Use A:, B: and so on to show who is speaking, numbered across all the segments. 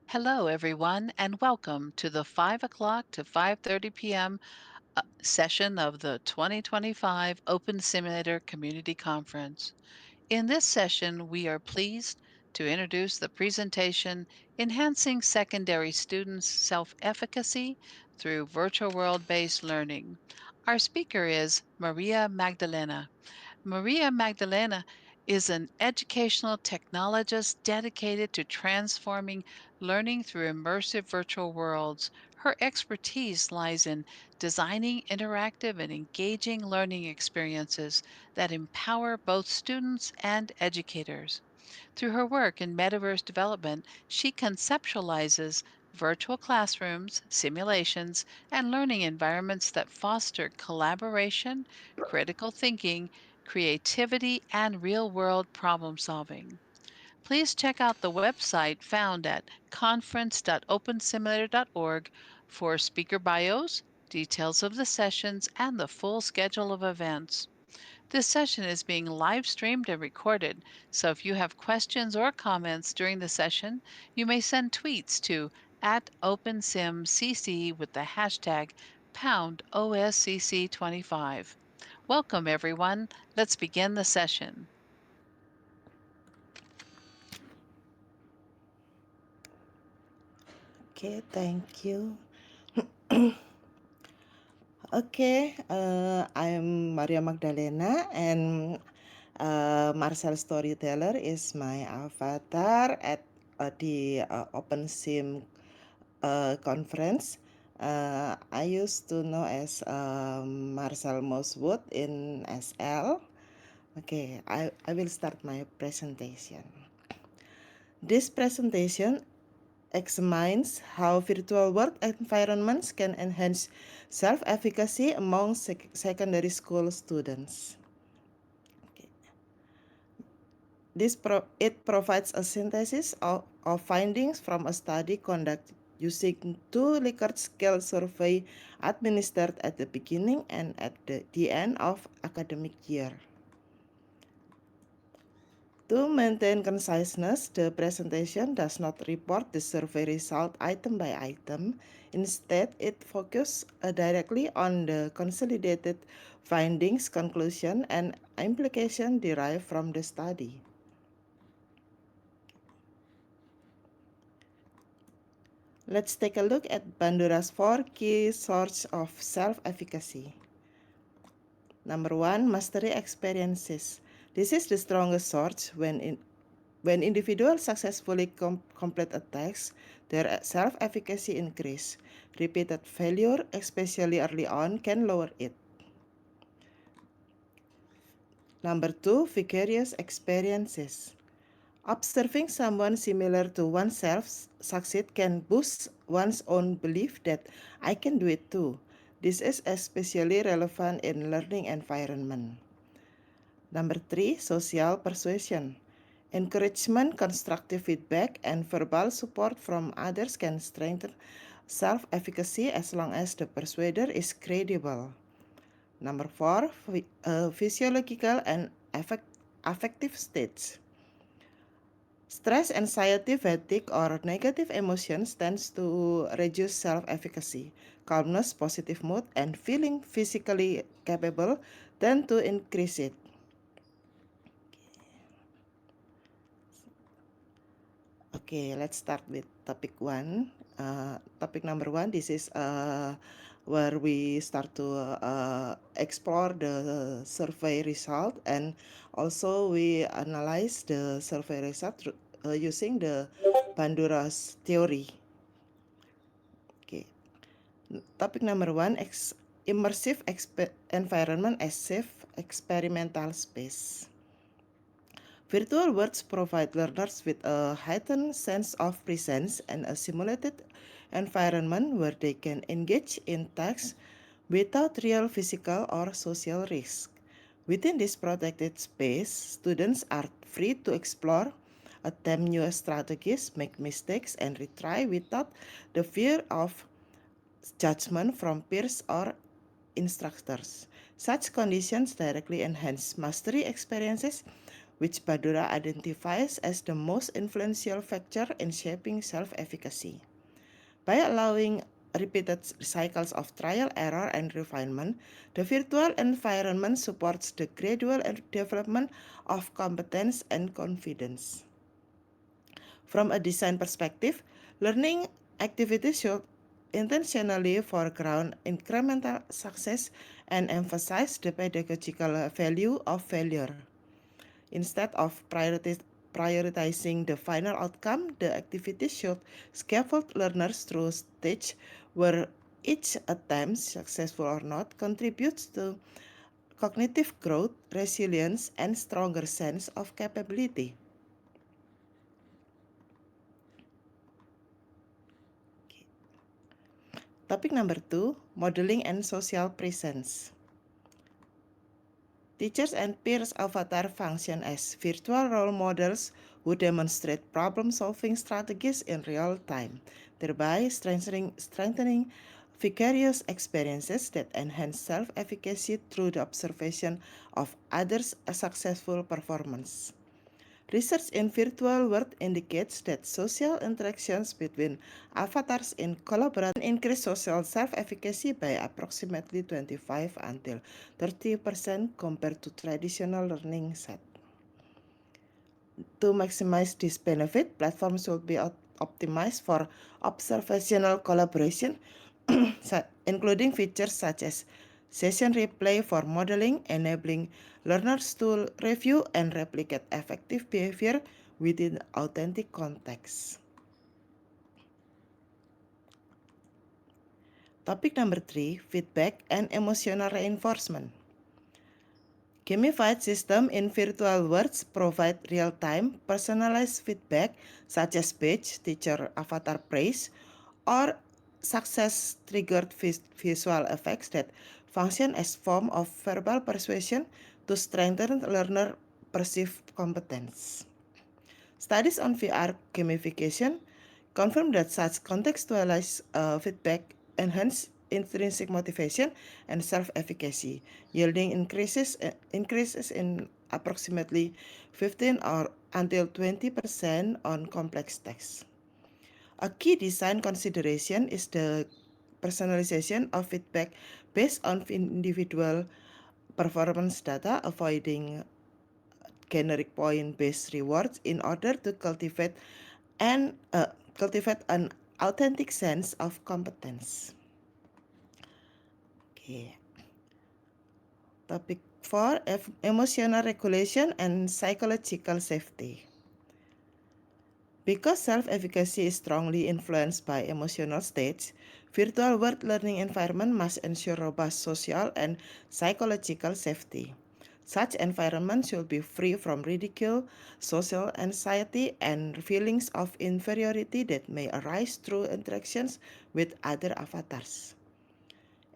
A: Hello, everyone, and welcome to the 5 o'clock to 5:30 p.m. Session of the 2025 Open Simulator Community Conference. In this session, we are pleased to introduce the presentation Enhancing Secondary Students' Self-Efficacy Through Virtual World-Based Learning. Our speaker is Maria Magdalena. Maria Magdalena is an educational technologist dedicated to transforming learning through immersive virtual worlds. Her expertise lies in designing interactive and engaging learning experiences that empower both students and educators. Through her work in metaverse development, she conceptualizes virtual classrooms, simulations, and learning environments that foster collaboration, critical thinking, creativity, and real world problem solving. Please check out the website found at conference.opensimulator.org for speaker bios, details of the sessions, and the full schedule of events. This session is being live streamed and recorded, so if you have questions or comments during the session, you may send tweets to at OpenSimCC with the hashtag pound OSCC25. Welcome, everyone. Let's begin the session.
B: Okay, thank you. Okay, I'm Maria Magdalena, and Marcel Storyteller is my avatar at the OpenSim conference. I used to know as Marcel Moswood in SL. Okay, I will start my presentation. This presentation examines how virtual work environments can enhance self-efficacy among secondary school students. Okay. It provides a synthesis of findings from a study conducted using two Likert scale survey administered at the beginning and at the end of academic year. To maintain conciseness, the presentation does not report the survey result item by item. Instead, it focuses directly on the consolidated findings, conclusion, and implication derived from the study. Let's take a look at Bandura's four key sources of self-efficacy. Number one, mastery experiences. This is the strongest source when individuals successfully complete a task, their self-efficacy increase. Repeated failure, especially early on, can lower it. Number two, vicarious experiences. Observing someone similar to oneself succeed can boost one's own belief that I can do it too. This is especially relevant in learning environment. Number three, social persuasion. Encouragement, constructive feedback, and verbal support from others can strengthen self-efficacy as long as the persuader is credible. Number four, physiological and affective states. Stress, anxiety, fatigue, or negative emotions tends to reduce self-efficacy. Calmness, positive mood, and feeling physically capable tend to increase it. Okay, let's start with topic one. Topic number one, this is where we start to explore the survey result, and also we analyze the survey result using the Bandura's theory. Okay, topic number one, immersive environment as safe experimental space. Virtual worlds provide learners with a heightened sense of presence and a simulated environment where they can engage in tasks without real physical or social risk. Within this protected space, students are free to explore, attempt new strategies, make mistakes, and retry without the fear of judgment from peers or instructors. Such conditions directly enhance mastery experiences which Badura identifies as the most influential factor in shaping self-efficacy. By allowing repeated cycles of trial, error, and refinement, the virtual environment supports the gradual development of competence and confidence. From a design perspective, learning activities should intentionally foreground incremental success and emphasize the pedagogical value of failure. Instead of prioritizing the final outcome, the activity should scaffold learners through stage where each attempt, successful or not, contributes to cognitive growth, resilience, and stronger sense of capability. Topic number 2, modeling and social presence. Teachers and peers avatar function as virtual role models who demonstrate problem-solving strategies in real time, thereby strengthening vicarious experiences that enhance self-efficacy through the observation of others' successful performance. Research in virtual world indicates that social interactions between avatars in collaboration increase social self-efficacy by approximately 25 until 30% compared to traditional learning set. To maximize this benefit, platforms should be optimized for observational collaboration, including features such as session replay for modeling, enabling learners to review and replicate effective behavior within authentic contexts. Topic number 3, feedback and emotional reinforcement. Gamified system in virtual worlds provide real-time personalized feedback such as badge, teacher avatar praise, or success-triggered visual effects that function as form of verbal persuasion to strengthen learner perceived competence. Studies on VR gamification confirm that such contextualized feedback enhance intrinsic motivation and self-efficacy, yielding increases in approximately 15 or until 20% on complex tasks. A key design consideration is the personalization of feedback based on individual performance data, avoiding generic point-based rewards in order to cultivate an authentic sense of competence. Okay. Topic 4, emotional regulation and psychological safety. Because self-efficacy is strongly influenced by emotional states, virtual world learning environment must ensure robust social and psychological safety. Such environment should be free from ridicule, social anxiety, and feelings of inferiority that may arise through interactions with other avatars.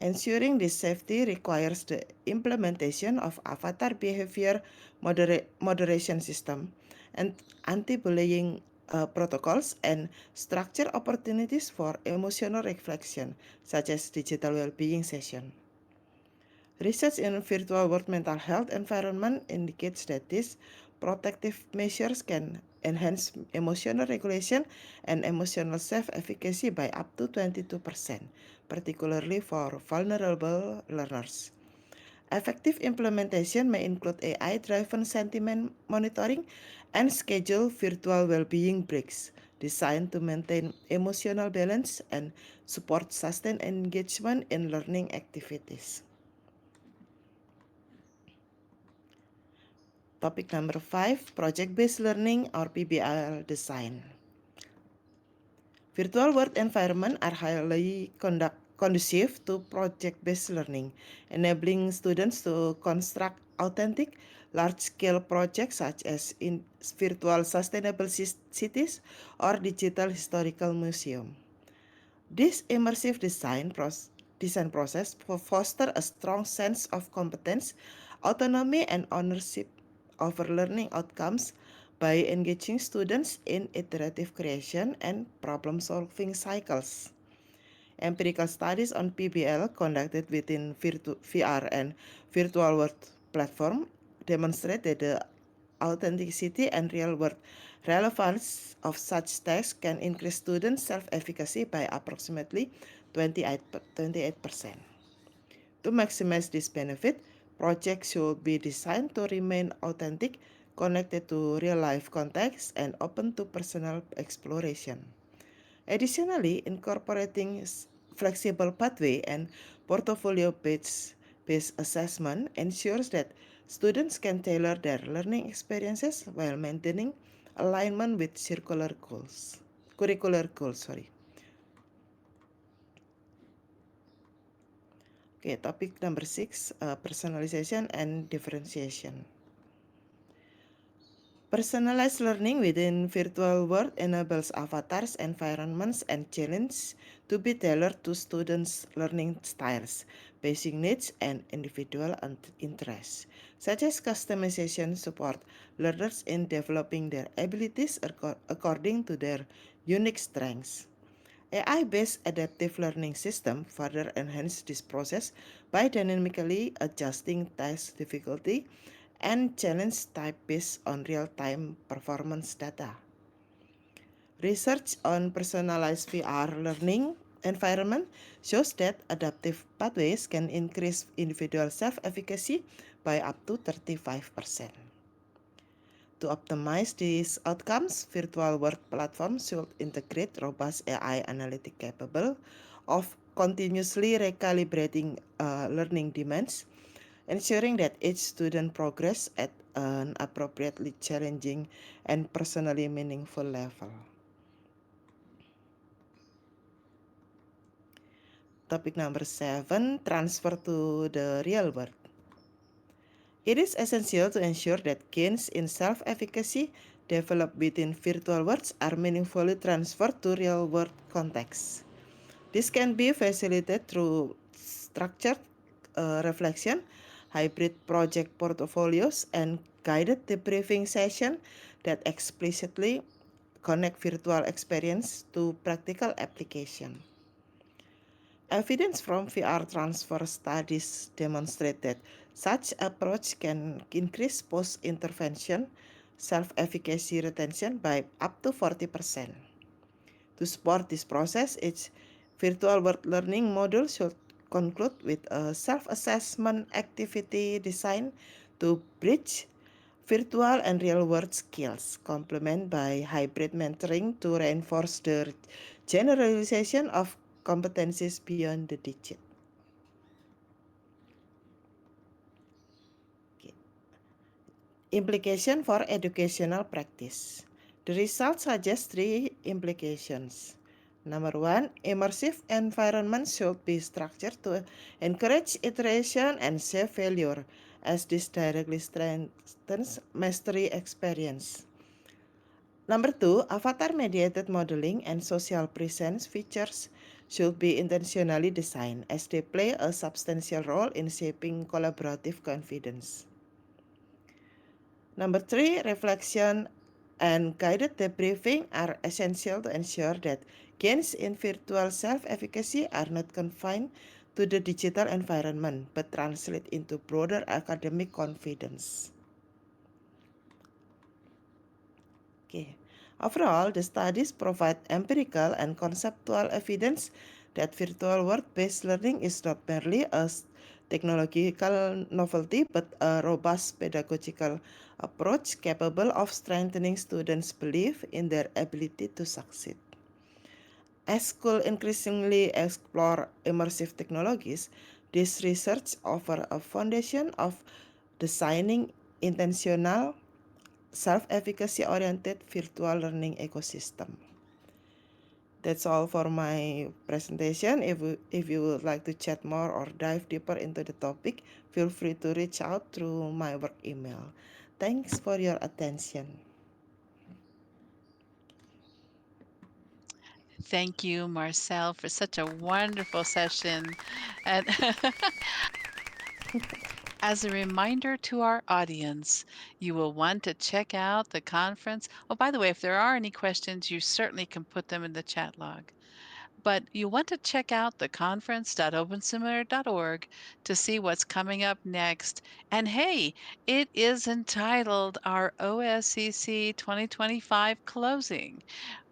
B: Ensuring this safety requires the implementation of avatar behavior moderation system and anti-bullying protocols and structure opportunities for emotional reflection, such as digital well-being session. Research in virtual world mental health environment indicates that these protective measures can enhance emotional regulation and emotional self-efficacy by up to 22%, particularly for vulnerable learners. Effective implementation may include AI-driven sentiment monitoring and schedule virtual well-being breaks designed to maintain emotional balance and support sustained engagement in learning activities. Topic number 5, project-based learning or PBL design. Virtual world environments are highly conducive to project-based learning, enabling students to construct authentic, large-scale projects such as in virtual sustainable cities or digital historical museum. This immersive design process fosters a strong sense of competence, autonomy, and ownership over learning outcomes by engaging students in iterative creation and problem-solving cycles. Empirical studies on PBL conducted within VR and virtual world platform demonstrate that the authenticity and real-world relevance of such texts can increase student self-efficacy by approximately 28%. To maximize this benefit, projects should be designed to remain authentic, connected to real-life context, and open to personal exploration. Additionally, incorporating flexible pathway and portfolio-based assessment ensures that students can tailor their learning experiences while maintaining alignment with curricular goals. Sorry. Okay, topic number 6, personalization and differentiation. Personalized learning within virtual world enables avatars, environments, and challenges to be tailored to students' learning styles, basic needs, and individual interests, such as customization support learners in developing their abilities according to their unique strengths. AI-based adaptive learning system further enhance this process by dynamically adjusting task difficulty and challenge type based on real-time performance data. Research on personalized VR learning environment shows that adaptive pathways can increase individual self-efficacy by up to 35%. To optimize these outcomes, virtual world platforms should integrate robust AI analytic capable of continuously recalibrating learning demands, ensuring that each student progress at an appropriately challenging and personally meaningful level. Topic number 7, transfer to the real world. It is essential to ensure that gains in self-efficacy developed within virtual worlds are meaningfully transferred to real-world contexts. This can be facilitated through structured reflection, hybrid project portfolios, and guided debriefing sessions that explicitly connect virtual experience to practical application. Evidence from VR transfer studies demonstrate that such approach can increase post-intervention self-efficacy retention by up to 40%. To support this process, each virtual world learning module should conclude with a self-assessment activity designed to bridge virtual and real-world skills, complemented by hybrid mentoring to reinforce the generalization of competencies beyond the digit. Okay. Implication for educational practice. The results suggest three implications. Number one, immersive environments should be structured to encourage iteration and save failure, as this directly strengthens mastery experience. Number two, avatar-mediated modeling and social presence features should be intentionally designed as they play a substantial role in shaping collaborative confidence. Number three, reflection and guided debriefing are essential to ensure that gains in virtual self-efficacy are not confined to the digital environment but translate into broader academic confidence. Okay. Overall, the studies provide empirical and conceptual evidence that virtual world-based learning is not merely a technological novelty but a robust pedagogical approach capable of strengthening students' belief in their ability to succeed. As schools increasingly explore immersive technologies, this research offers a foundation of designing intentional self-efficacy oriented virtual learning ecosystem. That's all for my presentation. If you would like to chat more or dive deeper into the topic, feel free to reach out through my work email. Thanks for your attention.
A: Thank you, Marcel, for such a wonderful session. And as a reminder to our audience, you will want to check out the conference. Oh, by the way, if there are any questions, you certainly can put them in the chat log. But you want to check out the conference.openseminator.org to see what's coming up next. And hey, it is entitled our OSCC 2025 Closing.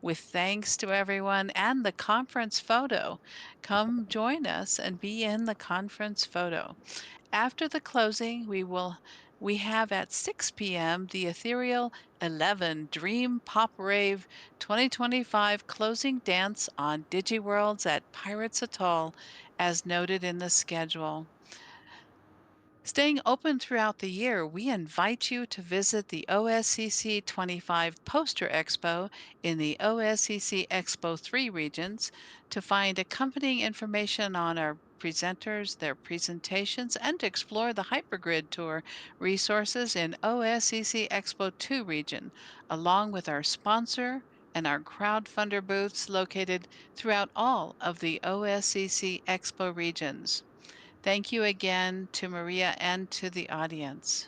A: With thanks to everyone and the conference photo. Come join us and be in the conference photo. After the closing, we have at 6 p.m. the ethereal 11 Dream Pop Rave 2025 closing dance on DigiWorlds at Pirates Atoll, as noted in the schedule. Staying open throughout the year, we invite you to visit the OSCC 25 Poster Expo in the OSCC Expo 3 regions to find accompanying information on our presenters, their presentations, and to explore the Hypergrid Tour resources in OSCC Expo 2 region, along with our sponsor and our crowdfunder booths located throughout all of the OSCC Expo regions. Thank you again to Maria and to the audience.